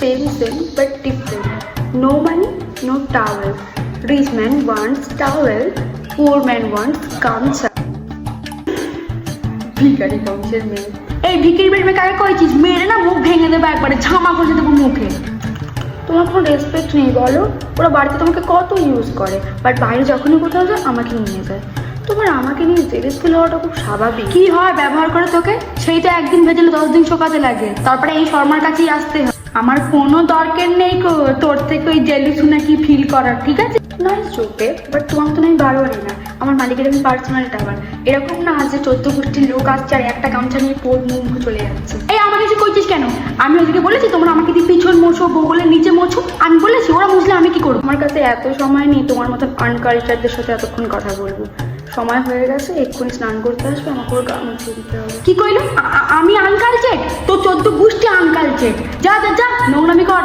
Same, same, but different. No money, no towel. Rich man wants towel, poor man wants গামছা। ভিখারি বংশের মেয়ে। এই ভিখারি বাড়ির মেয়ে কাকে কইছিস? মেরে না মুখ ভেঙে দেবো একবারে, ঝামা করে দেবো মুখে। তোমার কোনো রেসপেক্ট নেই বলো? ওরা বাড়িতে তোমাকে কত ইউজ করে, বাট বাইরে যখনই কোথাও যায় আমাকে নিয়ে যায়। তোমার আমাকে নিয়ে জেলেস ফিল হওয়াটা খুব স্বাভাবিক। কি হয় ব্যবহার করে তোকে? সেইটা একদিন ভেজেলে 10 দিন শোকাতে লাগে, তারপরে এই শর্মার কাছেই আসতে হয়। আমার কোনো দরকার নেই তোর থেকে ওই জেলিস নাকি ফিল করার, ঠিক আছে? নয় চোখে, বাট তোমার তো আমি বারবারই না। আমার মালিকের আমি পার্সোনাল টাওয়ার, এরকম না যে 14 গোষ্ঠীর লোক আসছে আর একটা গামছা নিয়ে মুখ চলে যাচ্ছে। এই আমাকে কিছু কইছিস কেন? আমি ওদেরকে বলেছি তোমরা আমাকে দিয়ে পিছন মোছো, বগলের নিচে মোছো? আমি বলেছি? ওরা মুছলে আমি কি করবো? আমার কাছে এত সময় নেই তোমার মতন আনকালচারদের সাথে এতক্ষণ কথা বলবো। সময় হয়ে গেছে, এক্ষুনি স্নান করতে আসবে, আমাকে ওর গা মুছে দিতে হবে। কি কইলো? আমি আনকালচার? তো 14 গোষ্ঠী আনকালচার। যা যা যা, নোংরামি কর।